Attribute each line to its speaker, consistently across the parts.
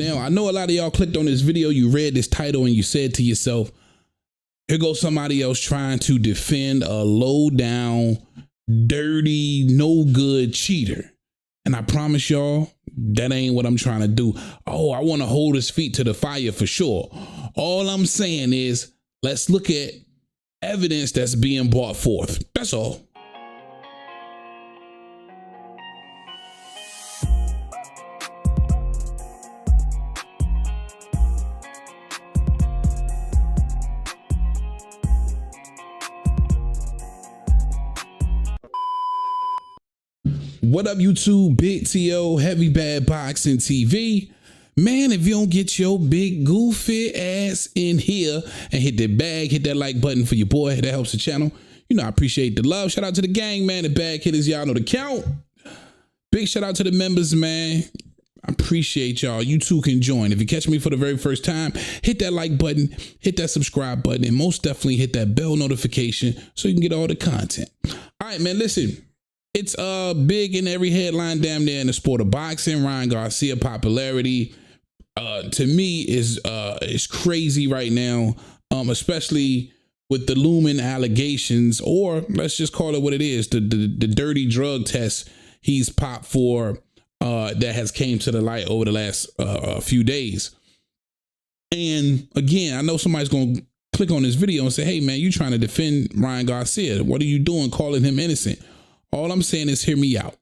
Speaker 1: Now, I know a lot of y'all clicked on this video, you read this title, and you said to yourself, here goes somebody else trying to defend a low down, dirty, no good cheater. And I promise y'all, that ain't what I'm trying to do. Oh, I want to hold his feet to the fire for sure. All I'm saying is, let's look at evidence that's being brought forth. That's all. What up, YouTube? Big T.O. Heavy Bad Boxing TV. Man, if you don't get your big goofy ass in here and hit that bag, hit that like button for your boy, that helps the channel. You know, I appreciate the love. Shout out to the gang, man. The bag hitters, y'all know the count. Big shout out to the members, man. I appreciate y'all. You too can join. If you catch me for the very first time, hit that like button, hit that subscribe button, and most definitely hit that bell notification so you can get all the content. All right, man, listen. It's big in every headline damn near in the sport of boxing. Ryan Garcia popularity to me is crazy right now, especially with the looming allegations, or let's just call it what it is, the dirty drug test he's popped for that has came to the light over the last few days. And again, I know somebody's going to click on this video and say, hey man, you trying to defend Ryan Garcia. What are you doing calling him innocent? All I'm saying is hear me out.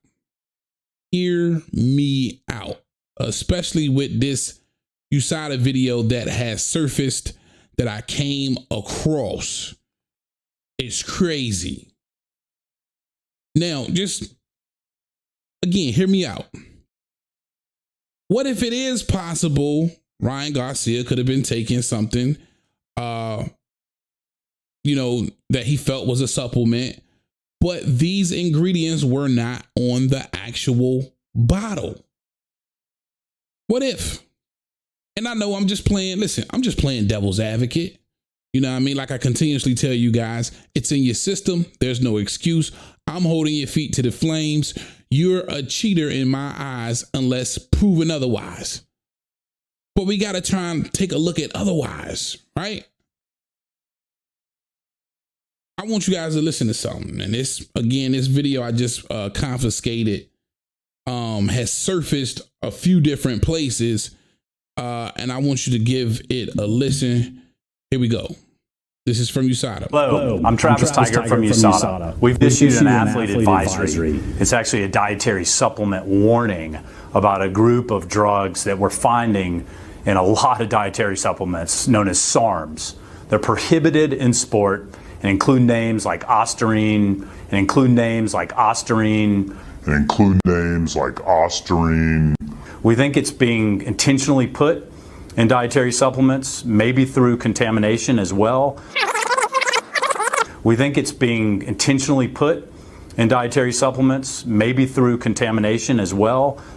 Speaker 1: Hear me out. Especially with this USADA video that has surfaced that I came across. It's crazy. Now, just again, hear me out. What if it is possible Ryan Garcia could have been taking something, that he felt was a supplement, but these ingredients were not on the actual bottle? What if? And I know I'm just playing devil's advocate. You know what I mean? Like I continuously tell you guys, it's in your system. There's no excuse. I'm holding your feet to the flames. You're a cheater in my eyes unless proven otherwise. But we got to try and take a look at otherwise, right? I want you guys to listen to something. And this video I just confiscated has surfaced a few different places. And I want you to give it a listen. Here we go. This is from USADA.
Speaker 2: Hello, I'm Travis Tiger from USADA. We've issued an athlete advisory. It's actually a dietary supplement warning about a group of drugs that we're finding in a lot of dietary supplements known as SARMs. They're prohibited in sport and include names like ostarine, We think it's being intentionally put in dietary supplements, maybe through contamination as well.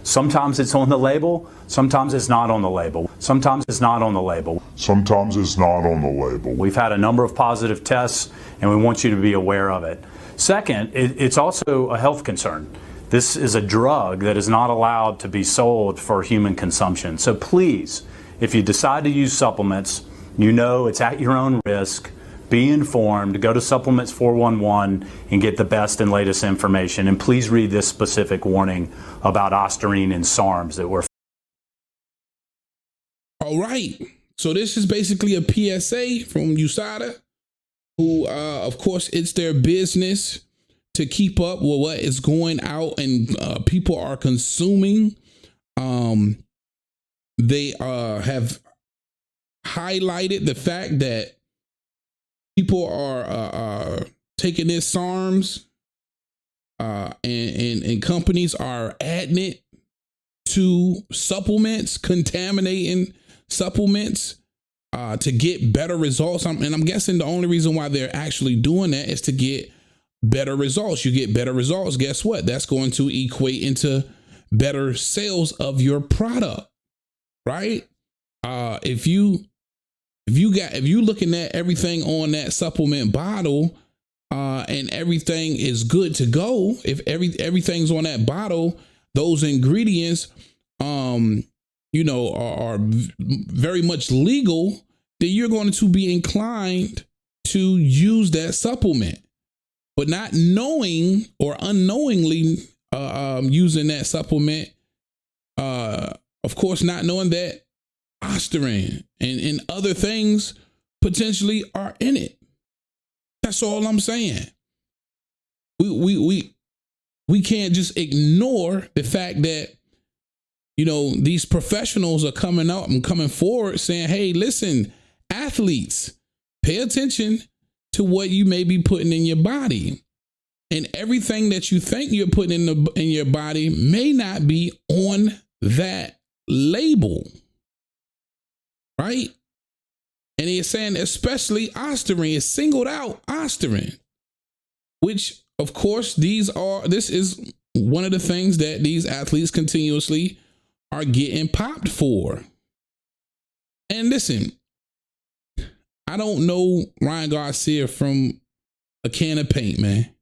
Speaker 2: Sometimes it's on the label, sometimes it's not on the label. We've had a number of positive tests and we want you to be aware of it. Second, it's also a health concern. This is a drug that is not allowed to be sold for human consumption. So please, if you decide to use supplements, it's at your own risk. Be informed, go to Supplements 411 and get the best and latest information. And please read this specific warning about ostarine and SARMs that we're.
Speaker 1: All right. So this is basically a PSA from USADA, who, of course, it's their business to keep up with what is going out and people are consuming. They have highlighted the fact that people are taking this SARMs and companies are adding it to supplements, contaminating supplements to get better results. And I'm guessing the only reason why they're actually doing that is to get better results. You get better results. Guess what? That's going to equate into better sales of your product, right? If you looking at everything on that supplement bottle and everything is good to go, if everything's on that bottle, those ingredients are very much legal, then you're going to be inclined to use that supplement. But not knowing or unknowingly using that supplement, of course, not knowing that ostarine and other things potentially are in it. That's all I'm saying. We can't just ignore the fact that, these professionals are coming out and coming forward saying, hey, listen, athletes, pay attention to what you may be putting in your body. And everything that you think you're putting in your body may not be on that label. Right? And he's saying especially ostarine, is singled out ostarine, which of course this is one of the things that these athletes continuously are getting popped for. And listen, I don't know Ryan Garcia from a can of paint, man.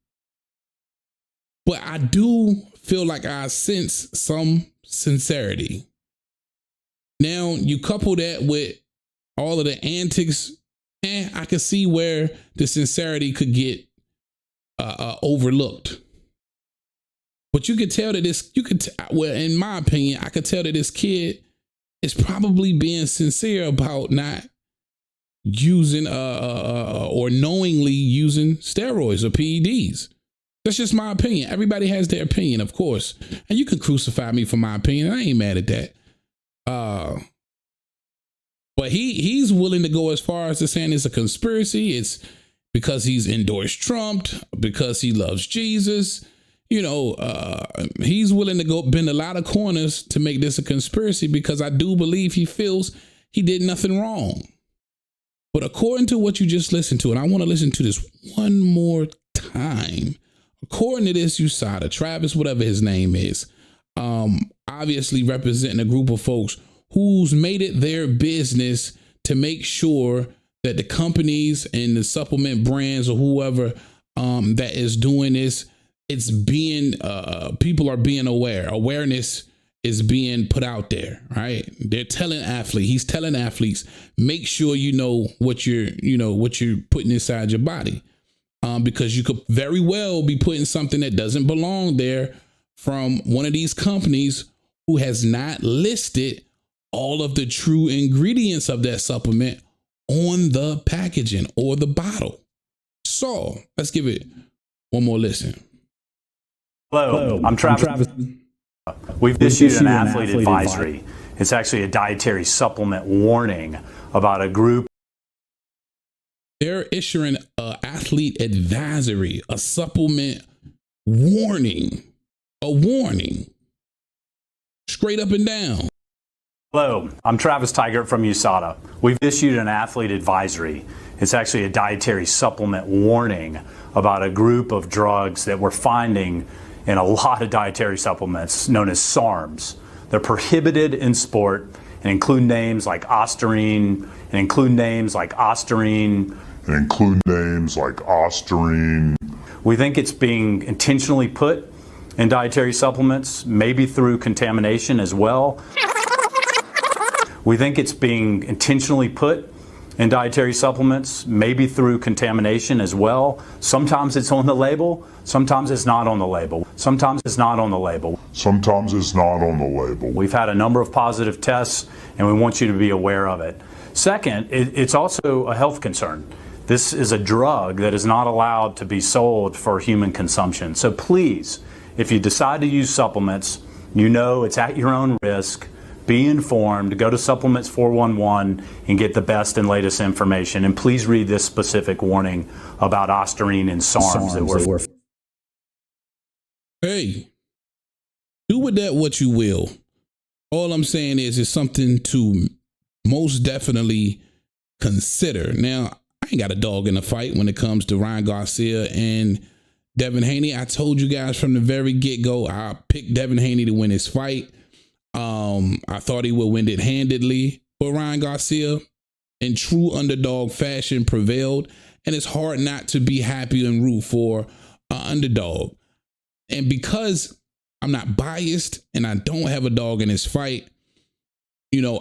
Speaker 1: But I do feel like I sense some sincerity. Now, you couple that with all of the antics, and I can see where the sincerity could get overlooked. But you could tell that well, in my opinion, I could tell that this kid is probably being sincere about not using or knowingly using steroids or PEDs. That's just my opinion. Everybody has their opinion, of course. And you can crucify me for my opinion. I ain't mad at that. But he's willing to go as far as to saying it's a conspiracy. It's because he's endorsed Trump, because he loves Jesus. He's willing to go bend a lot of corners to make this a conspiracy because I do believe he feels he did nothing wrong. But according to what you just listened to, and I want to listen to this one more time. According to this USADA, Travis, whatever his name is, obviously representing a group of folks who's made it their business to make sure that the companies and the supplement brands or whoever that is doing this, it's being, people are being aware. Awareness is being put out there, right? He's telling athletes, make sure you know what you're putting inside your body. Because you could very well be putting something that doesn't belong there from one of these companies who has not listed all of the true ingredients of that supplement on the packaging or the bottle. So let's give it one more listen.
Speaker 2: Hello, I'm Travis. We've issued an athlete advisory. It's actually a dietary supplement warning about a group.
Speaker 1: They're issuing an athlete advisory, a supplement warning, a warning, straight up and down.
Speaker 2: Hello, I'm Travis Tigert from USADA. We've issued an athlete advisory. It's actually a dietary supplement warning about a group of drugs that we're finding in a lot of dietary supplements known as SARMs. They're prohibited in sport and include names like ostarine, We think it's being intentionally put in dietary supplements, maybe through contamination as well. We think it's being intentionally put in dietary supplements, maybe through contamination as well. Sometimes it's on the label, sometimes it's not on the label. We've had a number of positive tests, and we want you to be aware of it. Second, it's also a health concern. This is a drug that is not allowed to be sold for human consumption. So please, if you decide to use supplements, it's at your own risk. Be informed, go to Supplements 411 and get the best and latest information. And please read this specific warning about ostarine and SARMs.
Speaker 1: Hey, do with that what you will. All I'm saying is it's something to most definitely consider. Now, I ain't got a dog in the fight when it comes to Ryan Garcia and Devin Haney. I told you guys from the very get-go, I picked Devin Haney to win his fight. I thought he would win it handedly, but Ryan Garcia, in true underdog fashion, prevailed. And it's hard not to be happy and root for an underdog. And because I'm not biased and I don't have a dog in this fight,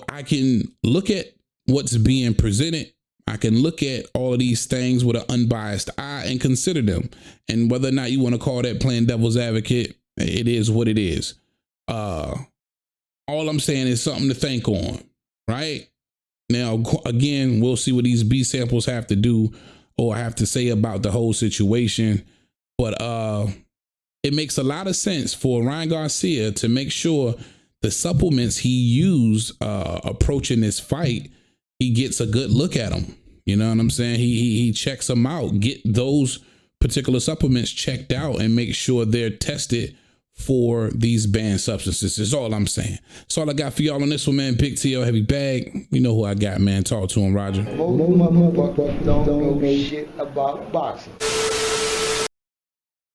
Speaker 1: I can look at what's being presented. I can look at all of these things with an unbiased eye and consider them. And whether or not you want to call that playing devil's advocate, it is what it is. All I'm saying is something to think on, right? Now, again, we'll see what these B samples have to do or have to say about the whole situation. But it makes a lot of sense for Ryan Garcia to make sure the supplements he used approaching this fight, he gets a good look at them. You know what I'm saying? He checks them out, get those particular supplements checked out and make sure they're tested for these banned substances. Is all I'm saying. That's all I got for y'all on this one, man. Big TL Heavy Bag. You know who I got, man. Talk to him, Roger.
Speaker 3: Most motherfuckers don't know shit about boxing.